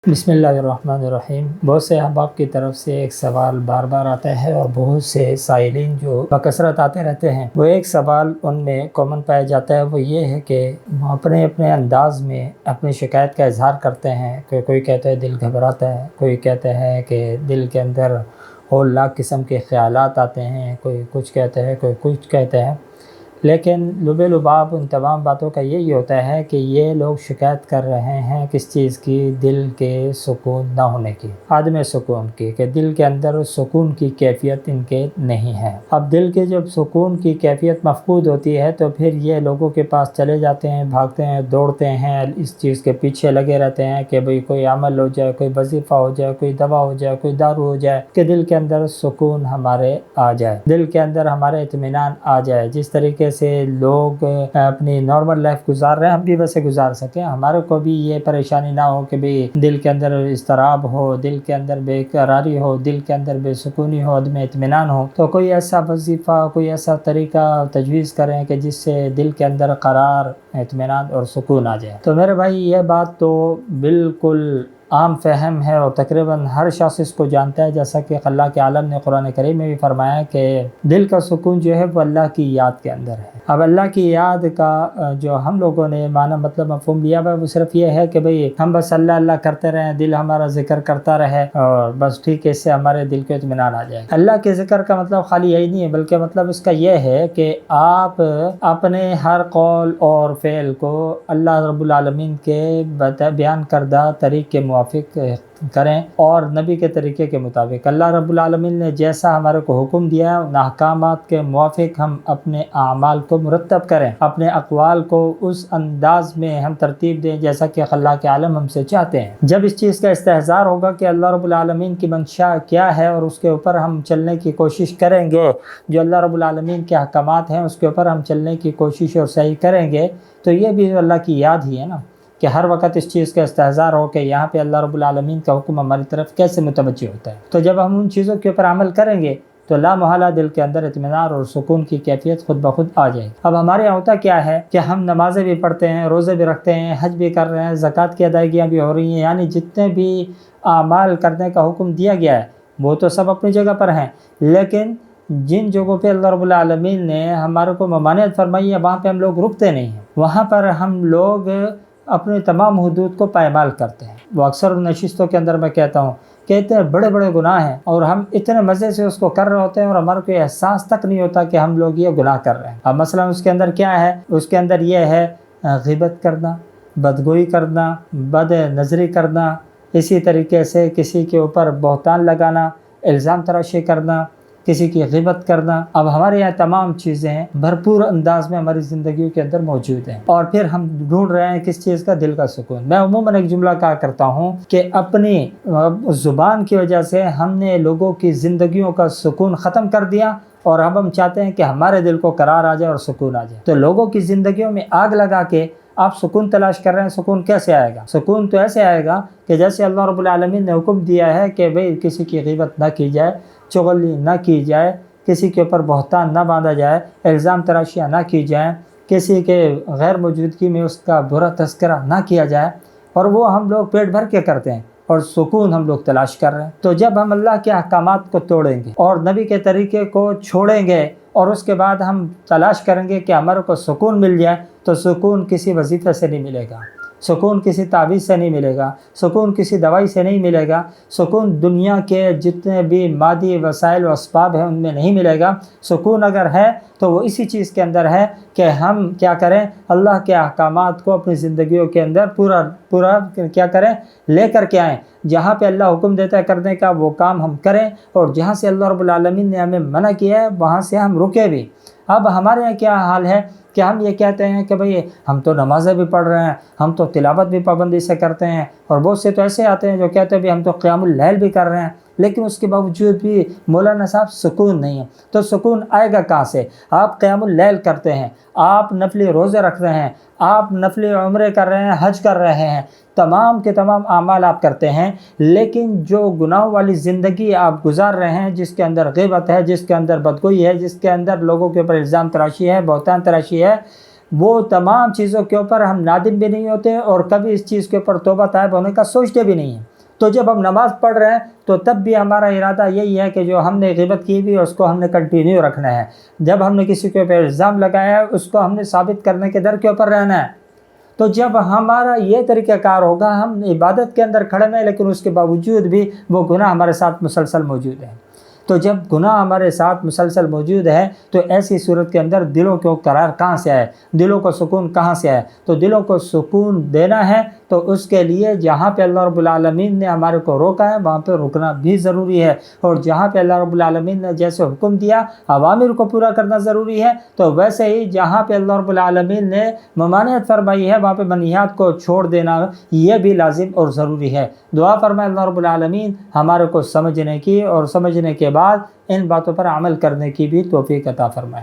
بسم اللہ الرحمن الرحیم۔ بہت سے احباب کی طرف سے ایک سوال بار بار آتا ہے اور بہت سے سائلین جو بکثرت آتے رہتے ہیں، وہ ایک سوال ان میں کامن پایا جاتا ہے، وہ یہ ہے کہ اپنے انداز میں اپنی شکایت کا اظہار کرتے ہیں کہ کوئی کہتا ہے دل گھبراتا ہے، کوئی کہتا ہے کہ دل کے اندر ہولناک قسم کے خیالات آتے ہیں، کوئی کچھ کہتا ہے، کوئی کچھ کہتا ہے۔ لیکن لب لباب ان تمام باتوں کا یہی ہوتا ہے کہ یہ لوگ شکایت کر رہے ہیں کس چیز کی؟ دل کے سکون نہ ہونے کی، عدم سکون کی، کہ دل کے اندر سکون کی کیفیت ان کے نہیں ہے۔ اب دل کے جب سکون کی کیفیت مفقود ہوتی ہے تو پھر یہ لوگوں کے پاس چلے جاتے ہیں، بھاگتے ہیں، دوڑتے ہیں، اس چیز کے پیچھے لگے رہتے ہیں کہ بھئی کوئی عمل ہو جائے، کوئی وظیفہ ہو جائے، کوئی دوا ہو جائے، کوئی دارو ہو جائے، کہ دل کے اندر سکون ہمارے آ جائے، دل کے اندر ہمارے اطمینان آ جائے۔ جس طریقے سے لوگ اپنی نارمل لائف گزار رہے ہیں، ہم بھی ویسے گزار سکیں، ہمارے کو بھی یہ پریشانی نہ ہو کہ بھی دل کے اندر اضطراب ہو، دل کے اندر بے قراری ہو، دل کے اندر بے سکونی ہو، عدم اطمینان ہو۔ تو کوئی ایسا وظیفہ، کوئی ایسا طریقہ تجویز کریں کہ جس سے دل کے اندر قرار، اطمینان اور سکون آ جائے۔ تو میرے بھائی یہ بات تو بالکل عام فہم ہے اور تقریباً ہر شخص اس کو جانتا ہے، جیسا کہ اللہ کے عالم نے قرآن کریم میں بھی فرمایا کہ دل کا سکون جو ہے وہ اللہ کی یاد کے اندر ہے۔ اب اللہ کی یاد کا جو ہم لوگوں نے معنی مطلب مفہوم لیا ہے وہ صرف یہ ہے کہ بھئی ہم بس اللہ اللہ کرتے رہیں، دل ہمارا ذکر کرتا رہے اور بس ٹھیک ہے، اس سے ہمارے دل کو اطمینان آ جائے۔ اللہ کے ذکر کا مطلب خالی یہی نہیں ہے، بلکہ مطلب اس کا یہ ہے کہ آپ اپنے ہر قول اور فعل کو اللہ رب العالمین کے بیان کردہ طریق کے موافق کریں اور نبی کے طریقے کے مطابق اللہ رب العالمین نے جیسا ہمارے کو حکم دیا ہے ان احکامات کے موافق ہم اپنے اعمال کو مرتب کریں، اپنے اقوال کو اس انداز میں ہم ترتیب دیں جیسا کہ اللہ کے عالم ہم سے چاہتے ہیں۔ جب اس چیز کا استحضار ہوگا کہ اللہ رب العالمین کی منشا کیا ہے اور اس کے اوپر ہم چلنے کی کوشش کریں گے، جو اللہ رب العالمین کے احکامات ہیں اس کے اوپر ہم چلنے کی کوشش اور صحیح کریں گے، تو یہ بھی اللہ کی یاد ہی ہے نا، کہ ہر وقت اس چیز کا استحضار ہو کہ یہاں پہ اللہ رب العالمین کا حکم ہماری طرف کیسے متوجہ ہوتا ہے۔ تو جب ہم ان چیزوں کے اوپر عمل کریں گے تو لا محالہ دل کے اندر اطمینان اور سکون کی کیفیت خود بخود آ جائے۔ اب ہمارے یہاں ہوتا کیا ہے کہ ہم نمازیں بھی پڑھتے ہیں، روزے بھی رکھتے ہیں، حج بھی کر رہے ہیں، زکوٰۃ کی ادائیگیاں بھی ہو رہی ہیں، یعنی جتنے بھی اعمال کرنے کا حکم دیا گیا ہے وہ تو سب اپنی جگہ پر ہیں، لیکن جن جگہوں پہ اللہ رب العالمین نے ہمارے کو ممانعت فرمائی ہے وہاں پہ ہم لوگ رکتے نہیں ہیں، وہاں پر ہم لوگ اپنے تمام حدود کو پائمال کرتے ہیں۔ وہ اکثر نشستوں کے اندر میں کہتا ہوں کہ اتنے بڑے بڑے گناہ ہیں اور ہم اتنے مزے سے اس کو کر رہے ہوتے ہیں اور ہمارے کو احساس تک نہیں ہوتا کہ ہم لوگ یہ گناہ کر رہے ہیں۔ اب مثلا اس کے اندر کیا ہے؟ اس کے اندر یہ ہے غیبت کرنا، بدگوئی کرنا، بد نظری کرنا، اسی طریقے سے کسی کے اوپر بہتان لگانا، الزام تراشی کرنا، کسی کی غیبت کرنا۔ اب ہمارے یہاں تمام چیزیں بھرپور انداز میں ہماری زندگیوں کے اندر موجود ہیں اور پھر ہم ڈھونڈ رہے ہیں کس چیز کا؟ دل کا سکون۔ میں عموماً ایک جملہ کہا کرتا ہوں کہ اپنی زبان کی وجہ سے ہم نے لوگوں کی زندگیوں کا سکون ختم کر دیا اور اب ہم چاہتے ہیں کہ ہمارے دل کو قرار آ جائے اور سکون آ جائے۔ تو لوگوں کی زندگیوں میں آگ لگا کے آپ سکون تلاش کر رہے ہیں، سکون کیسے آئے گا؟ سکون تو ایسے آئے گا کہ جیسے اللہ رب العالمین نے حکم دیا ہے کہ بھئی کسی کی غیبت نہ کی جائے، چغلی نہ کی جائے، کسی کے اوپر بہتان نہ باندھا جائے، الزام تراشیاں نہ کی جائیں، کسی کے غیر موجودگی میں اس کا برا تذکرہ نہ کیا جائے، اور وہ ہم لوگ پیٹ بھر کے کرتے ہیں اور سکون ہم لوگ تلاش کر رہے ہیں۔ تو جب ہم اللہ کے احکامات کو توڑیں گے اور نبی کے طریقے کو چھوڑیں گے اور اس کے بعد ہم تلاش کریں گے کہ ہمارے کو سکون مل جائے، تو سکون کسی وظیفے سے نہیں ملے گا، سکون کسی تعویذ سے نہیں ملے گا، سکون کسی دوائی سے نہیں ملے گا، سکون دنیا کے جتنے بھی مادی وسائل و اسباب ہیں ان میں نہیں ملے گا۔ سکون اگر ہے تو وہ اسی چیز کے اندر ہے کہ ہم کیا کریں؟ اللہ کے احکامات کو اپنی زندگیوں کے اندر پورا کیا کریں؟ لے کر کے آئیں۔ جہاں پہ اللہ حکم دیتا ہے کرنے کا وہ کام ہم کریں، اور جہاں سے اللہ رب العالمین نے ہمیں منع کیا ہے وہاں سے ہم رکے بھی۔ اب ہمارے یہاں کیا حال ہے کہ ہم یہ کہتے ہیں کہ بھئی ہم تو نمازیں بھی پڑھ رہے ہیں، ہم تو تلاوت بھی پابندی سے کرتے ہیں، اور بہت سے تو ایسے آتے ہیں جو کہتے ہیں بھی ہم تو قیام اللیل بھی کر رہے ہیں، لیکن اس کے باوجود بھی مولانا صاحب سکون نہیں ہے۔ تو سکون آئے گا کہاں سے؟ آپ قیام اللیل کرتے ہیں، آپ نفلی روزے رکھ رہے ہیں، آپ نفلی عمرے کر رہے ہیں، حج کر رہے ہیں، تمام کے تمام اعمال آپ کرتے ہیں، لیکن جو گناہوں والی زندگی آپ گزار رہے ہیں، جس کے اندر غیبت ہے، جس کے اندر بدگوئی ہے، جس کے اندر لوگوں کے اوپر الزام تراشی ہے، بہتان تراشی ہے، وہ تمام چیزوں کے اوپر ہم نادم بھی نہیں ہوتے اور کبھی اس چیز کے اوپر توبہ طائب ہونے کا سوچتے بھی نہیں ہیں۔ تو جب ہم نماز پڑھ رہے ہیں تو تب بھی ہمارا ارادہ یہی ہے کہ جو ہم نے غیبت کی بھی اس کو ہم نے کنٹینیو رکھنا ہے، جب ہم نے کسی کے اوپر الزام لگایا ہے اس کو ہم نے ثابت کرنے کے در کے اوپر رہنا ہے۔ تو جب ہمارا یہ طریقہ کار ہوگا، ہم عبادت کے اندر کھڑے ہیں لیکن اس کے باوجود بھی وہ گناہ ہمارے ساتھ مسلسل موجود ہے، تو جب گناہ ہمارے ساتھ مسلسل موجود ہے تو ایسی صورت کے اندر دلوں کو قرار کہاں سے آئے، دلوں کو سکون کہاں سے آئے؟ تو دلوں کو سکون دینا ہے تو اس کے لیے جہاں پہ اللہ رب العالمین نے ہمارے کو روکا ہے وہاں پہ رکنا بھی ضروری ہے، اور جہاں پہ اللہ رب العالمین نے جیسے حکم دیا اوامر کو پورا کرنا ضروری ہے، تو ویسے ہی جہاں پہ اللہ رب العالمین نے ممانعت فرمائی ہے وہاں پہ منہیات کو چھوڑ دینا یہ بھی لازم اور ضروری ہے۔ دعا فرمائے اللہ رب العالمین ہمارے کو سمجھنے کی اور سمجھنے کے بعد ان باتوں پر عمل کرنے کی بھی توفیق عطا فرمائے۔